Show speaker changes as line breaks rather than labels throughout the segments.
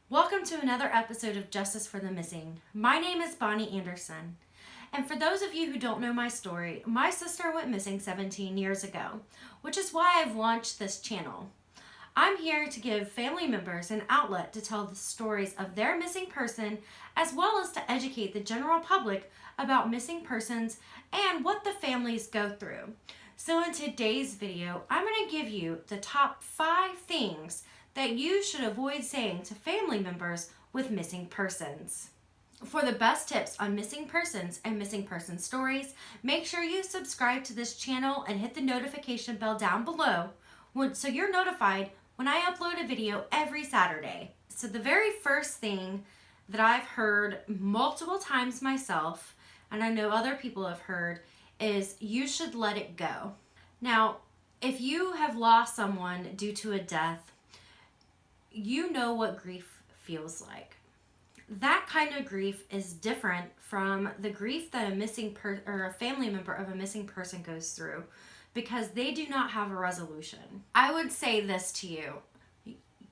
Welcome to another episode of Justice for the Missing. My name is Bonnie Anderson. And for those of you who don't know my story, my sister went missing 17 years ago, which is why I've launched this channel. I'm here to give family members an outlet to tell the stories of their missing person, as well as to educate the general public about missing persons and what the families go through. So in today's video, I'm going to give you the top 5 things that you should avoid saying to family members with missing persons. For the best tips on missing persons and missing person stories, make sure you subscribe to this channel and hit the notification bell down below so you're notified when I upload a video every Saturday. So the very first thing that I've heard multiple times myself, and I know other people have heard, is you should let it go. Now, if you have lost someone due to a death, you know what grief feels like. That kind of grief is different from the grief that a family member of a missing person goes through, because they do not have a resolution. I would say this to you.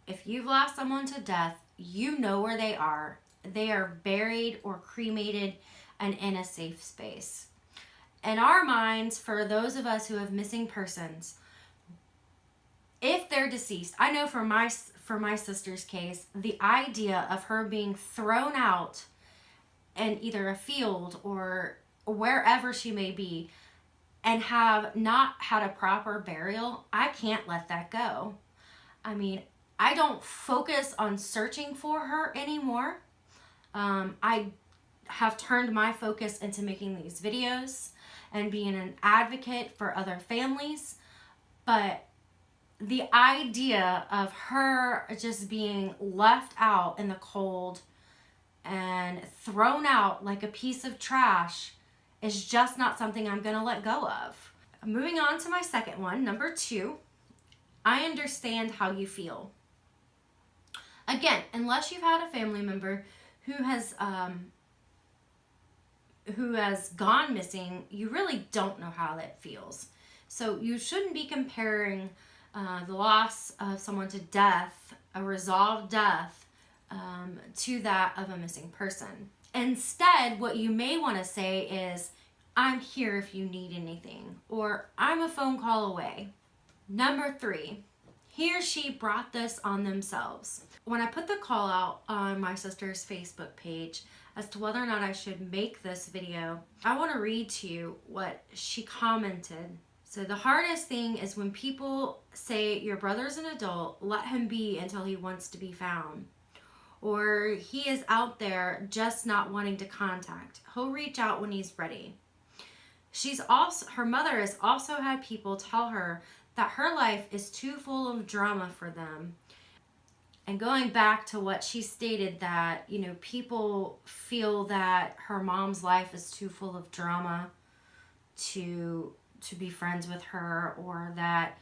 If you've lost someone to death, you know where they are. They are buried or cremated and in a safe space. In our minds, for those of us who have missing persons, if they're deceased, I know for my sister's case, the idea of her being thrown out in either a field or wherever she may be and have not had a proper burial, I can't let that go. I mean, I don't focus on searching for her anymore. I have turned my focus into making these videos and being an advocate for other families, but the idea of her just being left out in the cold and thrown out like a piece of trash is just not something I'm going to let go of. Moving on to my second one, number 2, I understand how you feel. Again, unless you've had a family member who has gone missing, you really don't know how that feels. So you shouldn't be comparing the loss of someone to death, a resolved death, to that of a missing person. Instead, what you may want to say is, I'm here if you need anything, or I'm a phone call away. Number 3, he or she brought this on themselves. When I put the call out on my sister's Facebook page as to whether or not I should make this video, I want to read to you what she commented. So the hardest thing is when people say your brother's an adult, let him be until he wants to be found. Or he is out there just not wanting to contact. He'll reach out when he's ready. Her mother has also had people tell her that her life is too full of drama for them. And going back to what she stated, that, people feel that her mom's life is too full of drama to be friends with her, or that,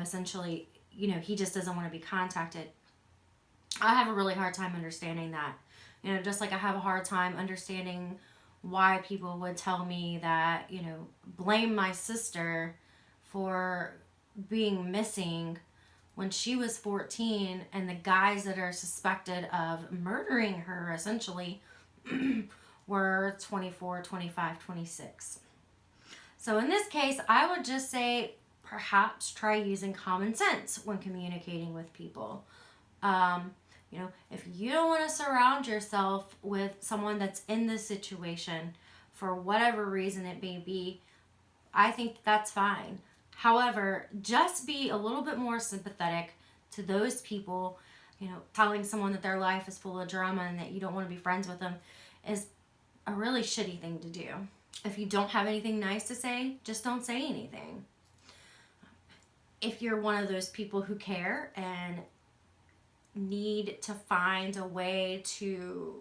essentially, he just doesn't want to be contacted. I have a really hard time understanding that. Just like I have a hard time understanding why people would tell me that, blame my sister for being missing when she was 14 and the guys that are suspected of murdering her essentially were 24, 25, 26. So in this case, I would just say perhaps try using common sense when communicating with people. If you don't want to surround yourself with someone that's in this situation for whatever reason it may be, I think that's fine. However, just be a little bit more sympathetic to those people. Telling someone that their life is full of drama and that you don't want to be friends with them is a really shitty thing to do. If you don't have anything nice to say, just don't say anything. If you're one of those people who care and need to find a way to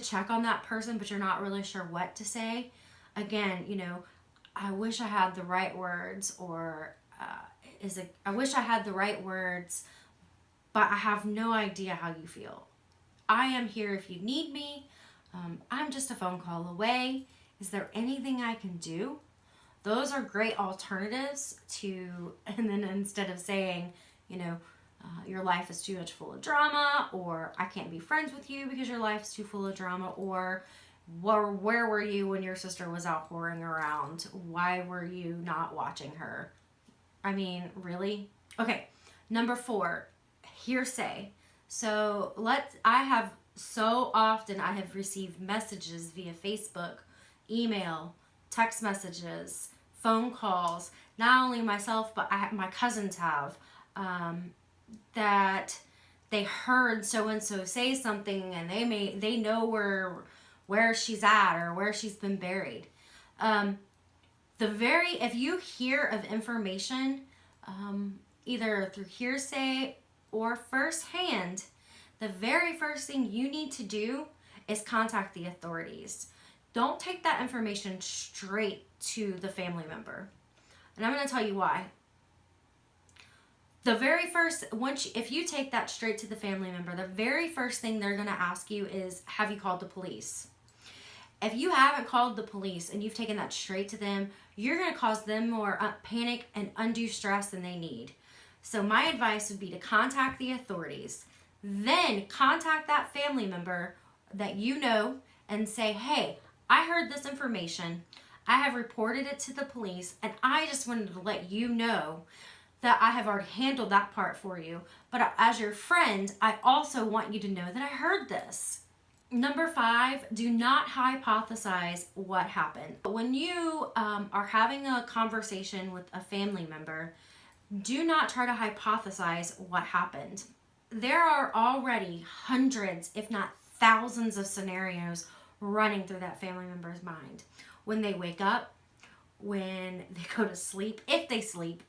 check on that person, but you're not really sure what to say, again, I wish I had the right words, or I wish I had the right words, but I have no idea how you feel. I am here if you need me. I'm just a phone call away. Is there anything I can do? Those are great alternatives to, and then instead of saying, your life is too much full of drama, or I can't be friends with you because your life is too full of drama, or where were you when your sister was out whoring around? Why were you not watching her? I mean, really? Okay, number 4, hearsay. So I have received messages via Facebook, email, text messages, phone calls. Not only myself, but my cousins have, that they heard so and so say something, and they know where she's at or where she's been buried. If you hear of information, either through hearsay or firsthand, the very first thing you need to do is contact the authorities. Don't take that information straight to the family member. And I'm going to tell you why. If you take that straight to the family member, the very first thing they're going to ask you is, have you called the police? If you haven't called the police and you've taken that straight to them, you're going to cause them more panic and undue stress than they need. So my advice would be to contact the authorities, then contact that family member that you know and say, hey, I heard this information. I have reported it to the police, and I just wanted to let you know that I have already handled that part for you. But as your friend, I also want you to know that I heard this. Number 5, do not hypothesize what happened. When you are having a conversation with a family member, do not try to hypothesize what happened. There are already hundreds, if not thousands, of scenarios running through that family member's mind. When they wake up, when they go to sleep, if they sleep,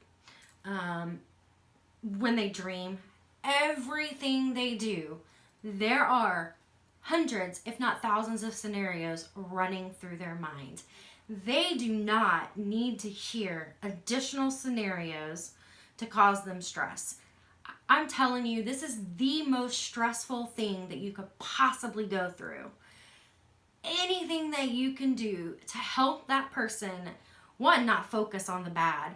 when they dream, everything they do, there are hundreds, if not thousands, of scenarios running through their mind. They do not need to hear additional scenarios to cause them stress. I'm telling you, this is the most stressful thing that you could possibly go through. Anything that you can do to help that person, 1, not focus on the bad,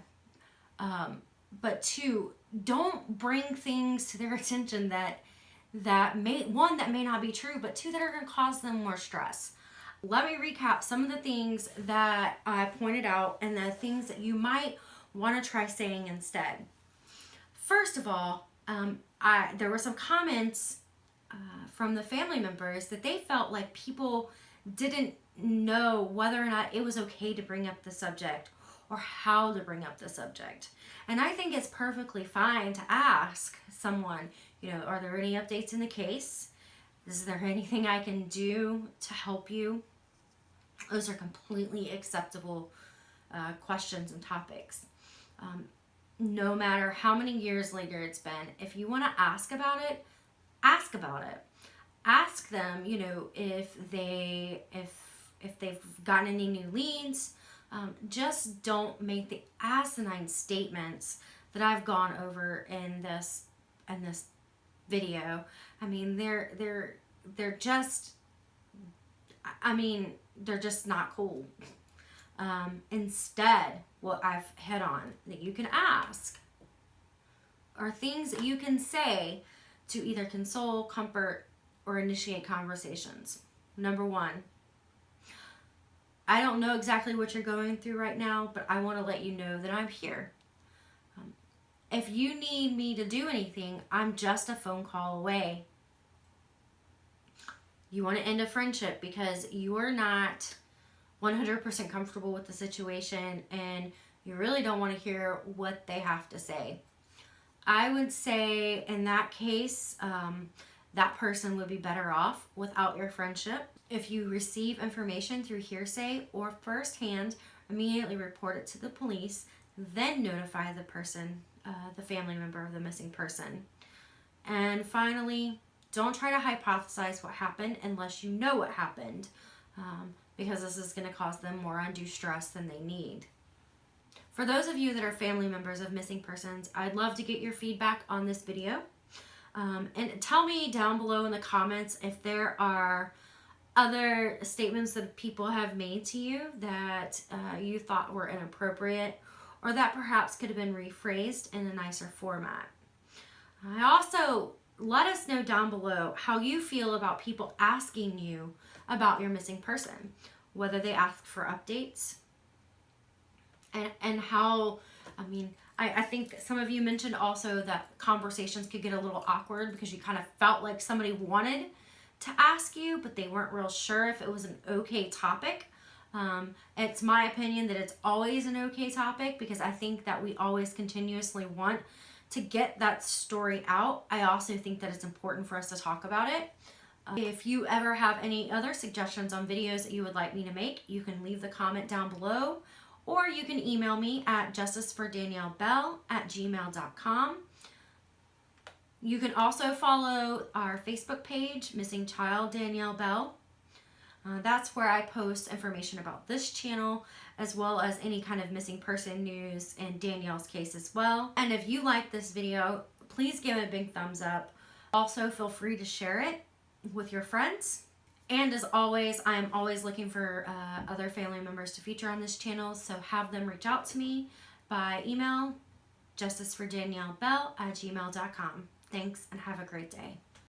but 2, don't bring things to their attention that may not be true, but 2, that are going to cause them more stress. Let me recap some of the things that I pointed out and the things that you might want to try saying instead. First of all, there were some comments from the family members that they felt like people didn't know whether or not it was okay to bring up the subject or how to bring up the subject. And I think it's perfectly fine to ask someone, are there any updates in the case? Is there anything I can do to help you? Those are completely acceptable questions and topics. No matter how many years later it's been, if you want to ask about it, ask about it. Ask them, if they've gotten any new leads. Just don't make the asinine statements that I've gone over in this video. I mean, they're just not cool. Instead, what I've hit on that you can ask are things that you can say to either console, comfort, or initiate conversations. Number 1, I don't know exactly what you're going through right now, but I want to let you know that I'm here. If you need me to do anything, I'm just a phone call away. You want to end a friendship because you are not 100% comfortable with the situation and you really don't want to hear what they have to say. I would say in that case, that person would be better off without your friendship. If you receive information through hearsay or firsthand, immediately report it to the police, then notify the person, the family member of the missing person. And finally, don't try to hypothesize what happened unless you know what happened, because this is going to cause them more undue stress than they need. For those of you that are family members of missing persons, I'd love to get your feedback on this video. And tell me down below in the comments if there are other statements that people have made to you that you thought were inappropriate or that perhaps could have been rephrased in a nicer format. I also let us know down below how you feel about people asking you about your missing person, whether they ask for updates and how, I think some of you mentioned also that conversations could get a little awkward because you kind of felt like somebody wanted to ask you, but they weren't real sure if it was an okay topic. It's my opinion that it's always an okay topic because I think that we always continuously want to get that story out. I also think that it's important for us to talk about it. If you ever have any other suggestions on videos that you would like me to make, you can leave the comment down below, or you can email me at justicefordaniellebell@gmail.com. You can also follow our Facebook page, Missing Child Danielle Bell. That's where I post information about this channel, as well as any kind of missing person news and Danielle's case as well. And if you like this video, please give it a big thumbs up. Also, feel free to share it with your friends. And as always, I am always looking for other family members to feature on this channel, so have them reach out to me by email, justicefordaniellebell@gmail.com. Thanks and have a great day.